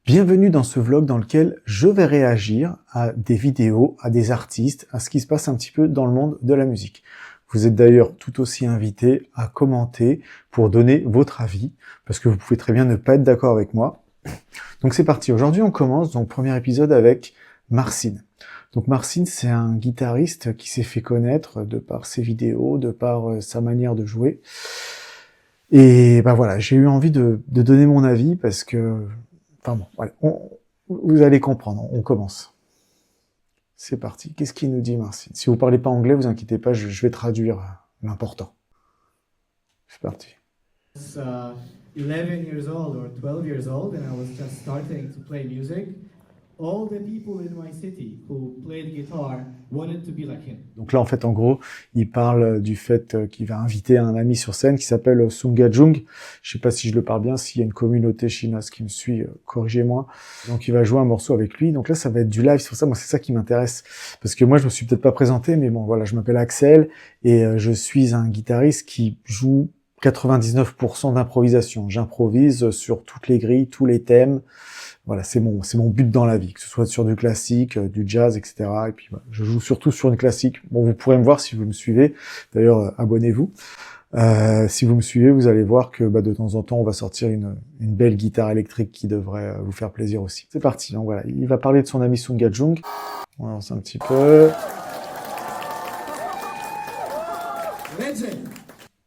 Bienvenue dans ce vlog dans lequel je vais réagir à des vidéos, à des artistes, à ce qui se passe un petit peu dans le monde de la musique. Vous êtes d'ailleurs tout aussi invités à commenter pour donner votre avis, parce que vous pouvez très bien ne pas être d'accord avec moi. Donc c'est parti, aujourd'hui on commence donc premier épisode avec Marcin. Donc Marcin, c'est un guitariste qui s'est fait connaître de par ses vidéos, de par sa manière de jouer. Et ben voilà, j'ai eu envie de donner mon avis parce que... Enfin bon, voilà, vous allez comprendre, on commence. C'est parti. Qu'est-ce qu'il nous dit, Marcin? Si vous parlez pas anglais, vous inquiétez pas, je vais traduire l'important. C'est parti. I was 11 years old or 12 years old and I was just starting to play music. All the people in my city who played guitar wanted to be like him. Donc là, en fait, en gros, il parle du fait qu'il va inviter un ami sur scène qui s'appelle Sung Ga-jung. Je sais pas si je le parle bien, s'il y a une communauté chinoise qui me suit, corrigez-moi. Donc il va jouer un morceau avec lui. Donc là, ça va être du live. C'est pour ça, moi, c'est ça qui m'intéresse. Parce que moi, je me suis peut-être pas présenté, mais bon, voilà, je m'appelle Axel et je suis un guitariste qui joue 99% d'improvisation. J'improvise sur toutes les grilles, tous les thèmes. Voilà, c'est mon but dans la vie, que ce soit sur du classique, du jazz, etc. Et puis, voilà, je joue surtout sur une classique. Bon, vous pourrez me voir si vous me suivez. D'ailleurs, abonnez-vous. Si vous me suivez, vous allez voir que de temps en temps, on va sortir une belle guitare électrique qui devrait vous faire plaisir aussi. C'est parti. Donc voilà, il va parler de son ami Sung Ga-jung. On avance un petit peu.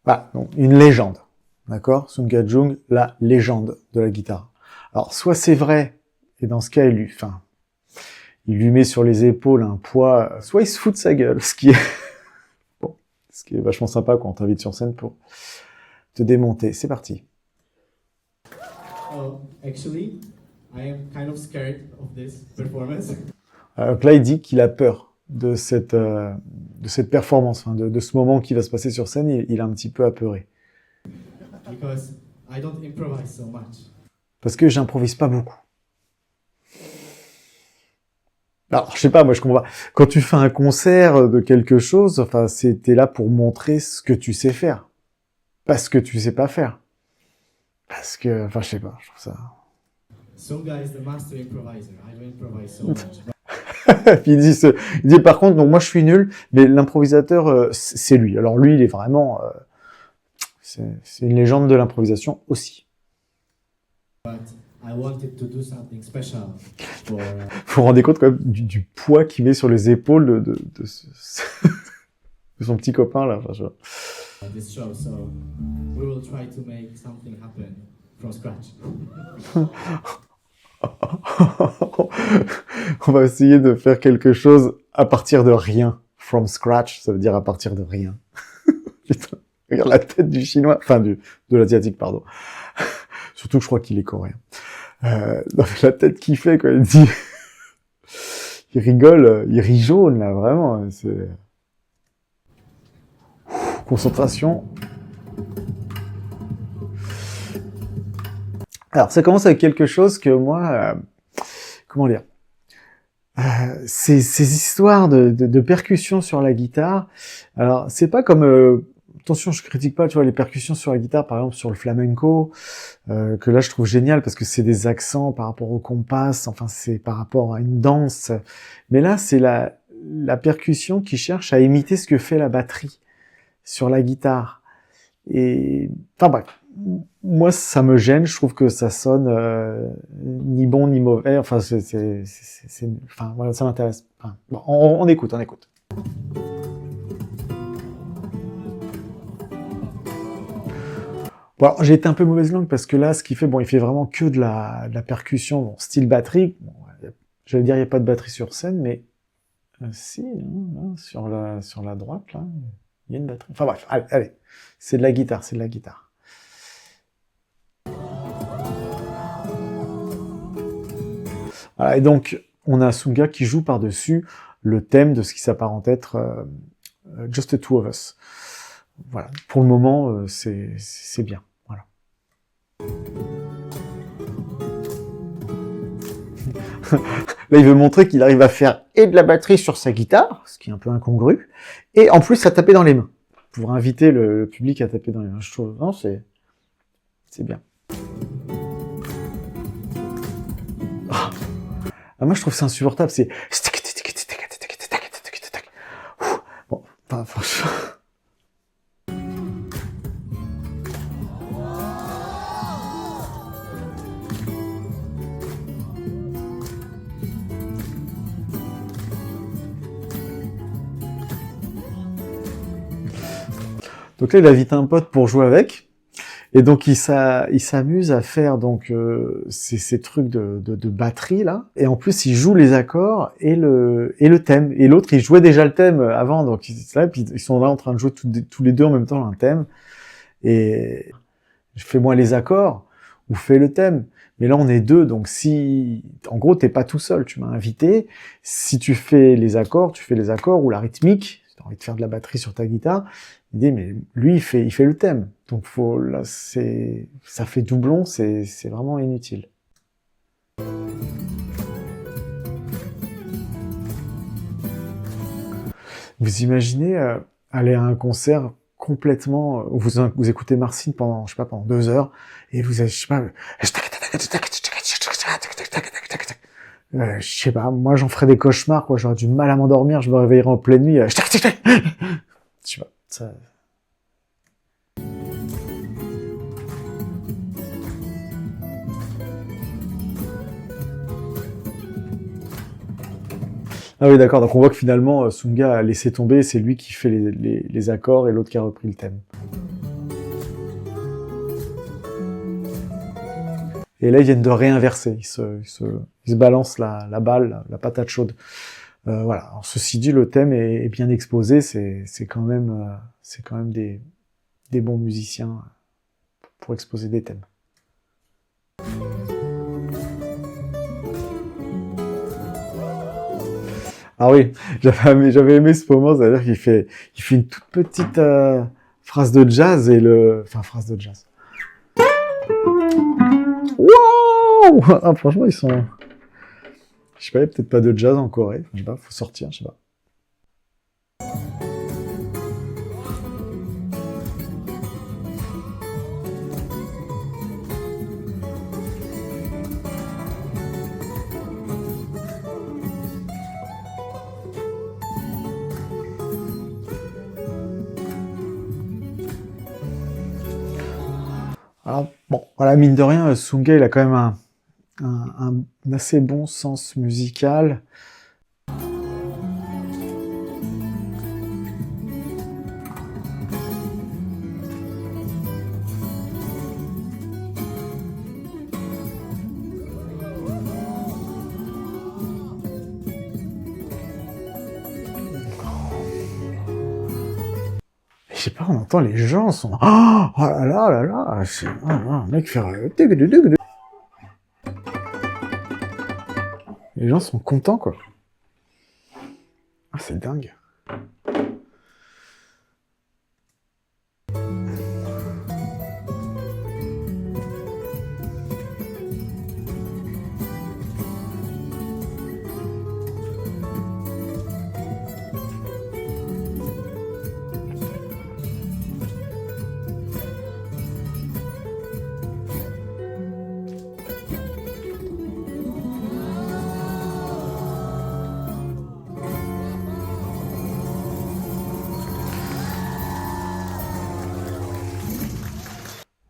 Voilà, donc une légende. D'accord? Sung Ga-jung, la légende de la guitare. Alors, soit c'est vrai, et dans ce cas, il lui met sur les épaules un poids, soit il se fout de sa gueule, ce qui est vachement sympa quand on t'invite sur scène pour te démonter. C'est parti. Oh, actually, I am kind of scared of this performance. Donc là, il dit qu'il a peur de cette performance, de ce moment qui va se passer sur scène, il est un petit peu apeuré. Because I don't improvise so much. Parce que j'improvise pas beaucoup. Alors, je sais pas, moi je comprends pas. Quand tu fais un concert de quelque chose, enfin, t'es là pour montrer ce que tu sais faire. Pas ce que tu sais pas faire. Parce que, enfin, je sais pas, je trouve ça... Sunga is the master improviser. I don't improvise so much. Puis il dit par contre, donc moi je suis nul, mais l'improvisateur, c'est lui. Alors lui, il est vraiment... c'est une légende de l'improvisation aussi. But I wanted to do something special for... Vous vous rendez compte quand même du poids qu'il met sur les épaules de son petit copain là. Enfin, this show, so we will try to make something happen from scratch. On va essayer de faire quelque chose à partir de rien. From scratch, ça veut dire à partir de rien. Putain, regarde la tête du chinois, enfin de l'asiatique, pardon. Surtout que je crois qu'il est coréen. La tête qu'il fait quand il dit... il rigole, il rit jaune là, vraiment. C'est... Concentration. Alors, ça commence avec quelque chose que moi... comment dire, ces histoires de percussions sur la guitare, alors c'est pas comme... attention, je critique pas, tu vois, les percussions sur la guitare, par exemple sur le flamenco, que là je trouve génial parce que c'est des accents par rapport au compas, enfin c'est par rapport à une danse. Mais là, c'est la percussion qui cherche à imiter ce que fait la batterie sur la guitare. Et enfin bref, moi ça me gêne, je trouve que ça sonne ni bon ni mauvais. Enfin enfin voilà, ça m'intéresse. Enfin, bon, on écoute. Bon, alors, j'ai été un peu mauvaise langue parce que là, ce qu'il fait, bon, il fait vraiment que de la percussion, bon, style batterie. Bon, j'allais dire, il n'y a pas de batterie sur scène, mais si, hein, là, sur la droite, là, il y a une batterie. Enfin bref, allez, c'est de la guitare. Voilà, et donc, on a Sunga qui joue par-dessus le thème de ce qui s'apparente être Just the Two of Us. Voilà, pour le moment, c'est bien. Voilà. Là, il veut montrer qu'il arrive à faire et de la batterie sur sa guitare, ce qui est un peu incongru, et en plus à taper dans les mains, pour inviter le public à taper dans les mains. Je trouve, non, c'est bien. Ah, moi, je trouve que c'est insupportable. C'est... Bon, enfin, franchement... Donc là, il invite un pote pour jouer avec. Et donc, il s'amuse à faire donc ces trucs de batterie, là. Et en plus, il joue les accords et le thème. Et l'autre, il jouait déjà le thème avant. Donc, ils sont là en train de jouer tous les deux en même temps un thème. Et fais-moi les accords ou fais le thème. Mais là, on est deux. Donc, en gros, t'es pas tout seul. Tu m'as invité. Si tu fais les accords, tu fais les accords ou la rythmique. Si t'as envie de faire de la batterie sur ta guitare. Il dit, mais lui, il fait le thème. Donc, là, ça fait doublon, c'est vraiment inutile. Vous imaginez aller à un concert complètement, où vous écoutez Marcine pendant, je sais pas, pendant 2 heures, et vous avez, je sais pas, je sais pas, moi j'en ferais des cauchemars, quoi, j'aurais du mal à m'endormir, je me réveillerais en pleine nuit, je sais pas, ça... Ah oui, d'accord. Donc on voit que finalement, Sunga a laissé tomber, c'est lui qui fait les accords et l'autre qui a repris le thème. Et là, ils viennent de réinverser. Ils se balancent la balle, la patate chaude. Voilà. Alors, ceci dit, le thème est bien exposé. C'est quand même des bons musiciens pour exposer des thèmes. Ah oui, j'avais aimé ce moment, c'est-à-dire qu'il fait une toute petite phrase de jazz phrase de jazz. Wow! Ah, franchement, ils sont... Je sais pas, il y a peut-être pas de jazz en Corée. Je sais pas, faut sortir, je sais pas. Alors, bon, voilà, mine de rien, Sunga, il a quand même un assez bon sens musical. Je sais pas, on entend les gens sont... Oh là là là là, c'est un mec faire... Les gens sont contents, quoi. Ah, c'est dingue.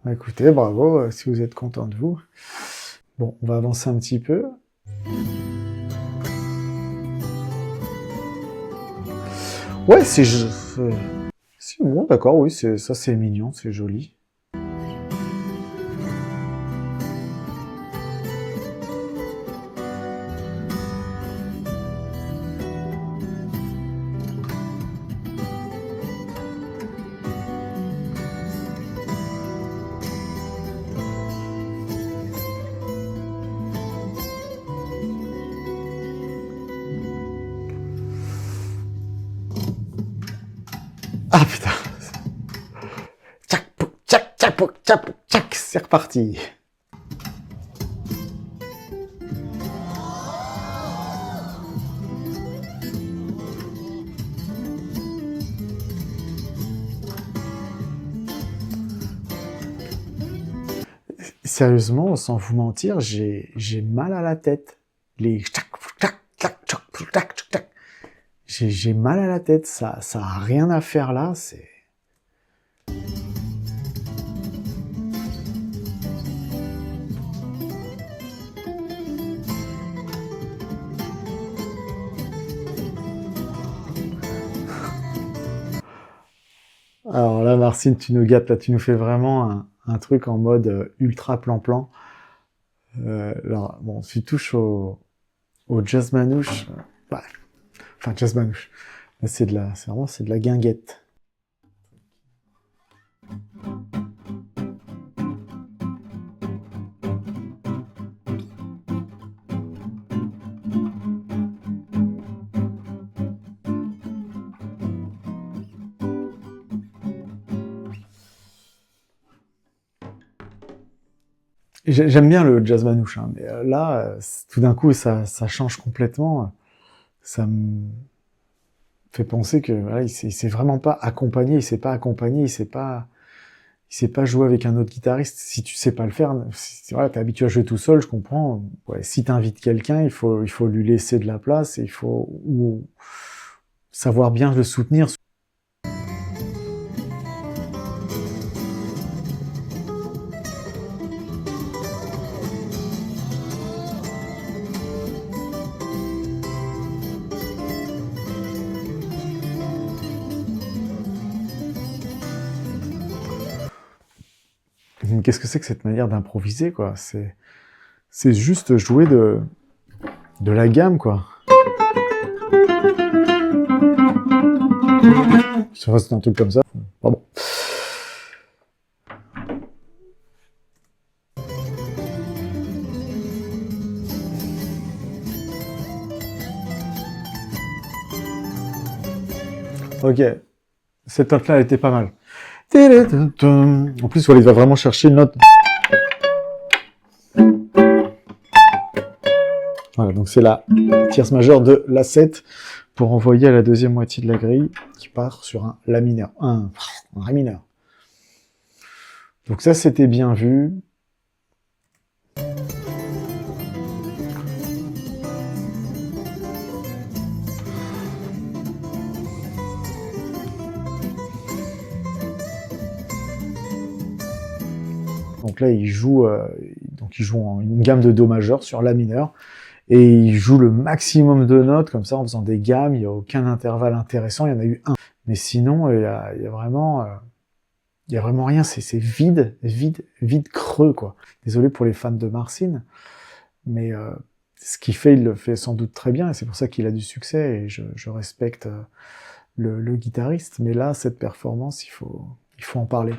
Bah, écoutez, bravo, si vous êtes content de vous. Bon, on va avancer un petit peu. Ouais, c'est bon, d'accord, oui, ça c'est mignon, c'est joli. Ah putain. Tchac, pouc, tchac, tchac, pouc, tchac, pouc, tchac, c'est reparti. Sérieusement, sans vous mentir, j'ai mal à la tête. Les tchac, pouc, j'ai mal à la tête, ça a rien à faire là, c'est... Alors là, Marcine, tu nous gâtes, là, tu nous fais vraiment un truc en mode ultra plan-plan. Alors, bon, si tu touches au jazz manouche, bah, enfin, jazz manouche, là, c'est vraiment, c'est de la guinguette. J'aime bien le jazz manouche, hein, mais là, tout d'un coup, ça change complètement. Ça me fait penser que voilà, il s'est vraiment pas accompagné, il s'est pas accompagné, il sait pas jouer avec un autre guitariste. Si tu sais pas le faire, si, voilà, t'es habitué à jouer tout seul, je comprends. Ouais, si t'invites quelqu'un, il faut lui laisser de la place et il faut savoir bien le soutenir. Qu'est-ce que c'est que cette manière d'improviser, quoi? C'est juste jouer de la gamme, quoi. Ça reste un truc comme ça. Pardon. Ok. Cette note-là, elle était pas mal. En plus, il va vraiment chercher une note. Voilà, donc c'est la tierce majeure de la 7 pour envoyer à la deuxième moitié de la grille qui part sur un la mineur, un ré mineur. Donc ça, c'était bien vu. Donc là, il joue en une gamme de do majeur sur la mineur. Et il joue le maximum de notes, comme ça, en faisant des gammes. Il n'y a aucun intervalle intéressant. Il y en a eu un. Mais sinon, il y a vraiment rien. C'est vide, creux, quoi. Désolé pour les fans de Marcin. Mais ce qu'il fait, il le fait sans doute très bien. Et c'est pour ça qu'il a du succès. Et je respecte le guitariste. Mais là, cette performance, il faut en parler.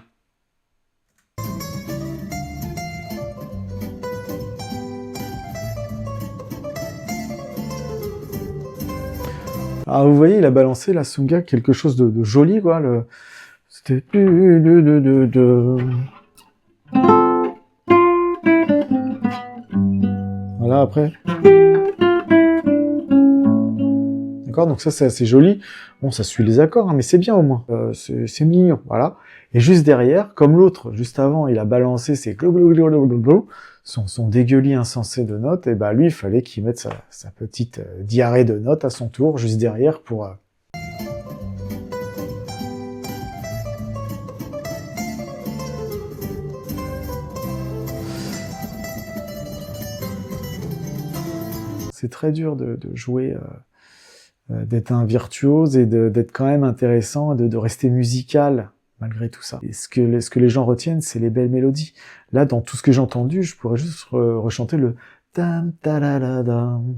Alors vous voyez, il a balancé la Sunga quelque chose de joli, quoi. C'était voilà, après. D'accord, donc ça c'est assez joli. Bon, ça suit les accords, hein, mais c'est bien au moins. C'est mignon, voilà. Et juste derrière, comme l'autre, juste avant, il a balancé ses son dégueulis insensé de notes, et bah lui, il fallait qu'il mette sa petite diarrhée de notes à son tour, juste derrière, pour... C'est très dur de jouer, d'être un virtuose et d'être quand même intéressant, de rester musical malgré tout ça. Et ce que les gens retiennent, c'est les belles mélodies. Là, dans tout ce que j'ai entendu, je pourrais juste rechanter le tam ta la la dam,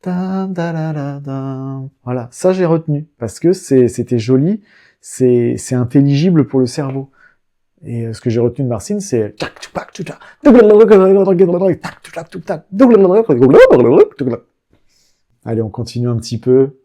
tam ta la la dam. Voilà, ça j'ai retenu parce que c'était joli, c'est intelligible pour le cerveau. Et ce que j'ai retenu de Marcin, c'est allez, on continue un petit peu.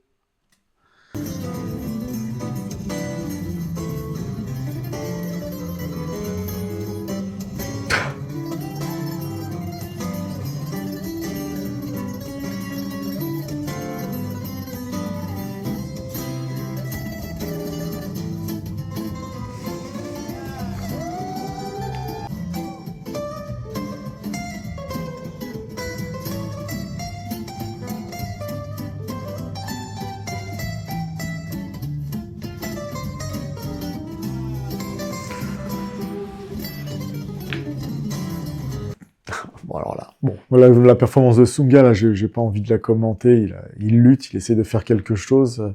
Voilà, la performance de Sunga, là, j'ai pas envie de la commenter. Il lutte, il essaie de faire quelque chose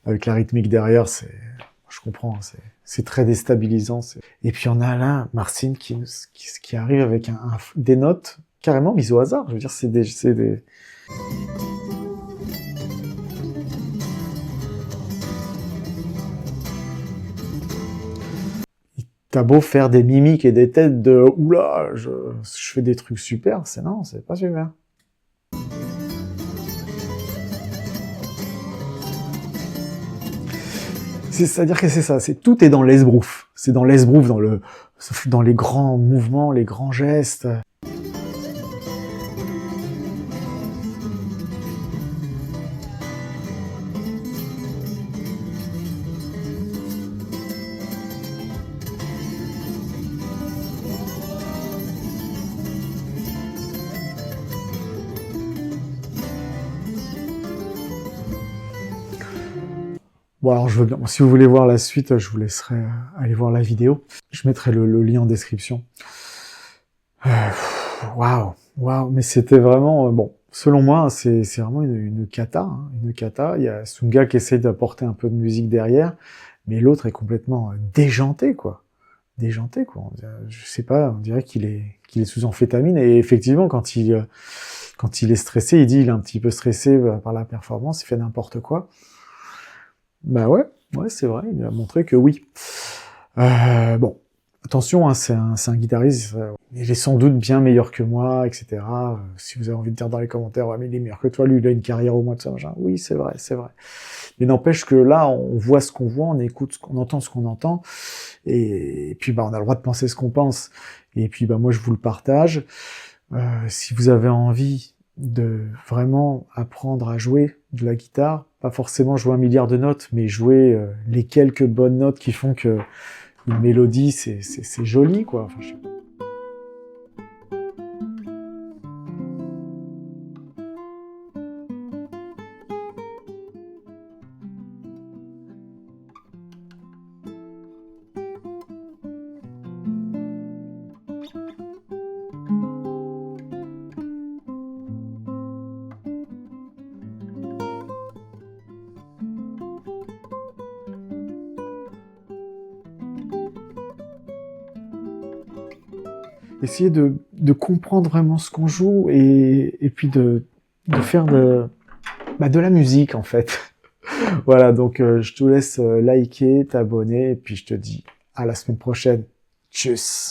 avec la rythmique derrière. Je comprends, hein, c'est très déstabilisant. Et puis on a là Marcin qui arrive avec des notes carrément mises au hasard. Je veux dire, c'est des... T'as beau faire des mimiques et des têtes de « Oula, je fais des trucs super », non, c'est pas super. C'est-à-dire que c'est ça, tout est dans l'esbrouf. C'est dans l'esbrouf, dans les grands mouvements, les grands gestes. Bon, alors je veux bien. Si vous voulez voir la suite, je vous laisserai aller voir la vidéo. Je mettrai le lien en description. Waouh, waouh. Mais c'était vraiment bon. Selon moi, c'est vraiment une cata, hein, une cata. Il y a Sunga qui essaie d'apporter un peu de musique derrière, mais l'autre est complètement déjanté, quoi. Déjanté, quoi. Je sais pas. On dirait qu'il est sous amphétamine. Et effectivement, quand il est stressé, il dit il est un petit peu stressé par la performance. Il fait n'importe quoi. Bah ouais, c'est vrai, il a montré que oui. Bon, attention, hein, c'est un guitariste, il est sans doute bien meilleur que moi, etc. Si vous avez envie de dire dans les commentaires, ouais, mais il est meilleur que toi, lui, il a une carrière au moins de ça, machin. Oui, c'est vrai. Mais n'empêche que là, on voit ce qu'on voit, on écoute ce qu'on entend, et puis bah on a le droit de penser ce qu'on pense. Et puis bah moi, je vous le partage. Si vous avez envie de vraiment apprendre à jouer de la guitare, pas forcément jouer 1 milliard de notes, mais jouer les quelques bonnes notes qui font que une mélodie, c'est joli, quoi. Enfin, essayer de comprendre vraiment ce qu'on joue et puis de faire de la musique, en fait. Voilà, donc je te laisse liker, t'abonner, et puis je te dis à la semaine prochaine. Tchuss!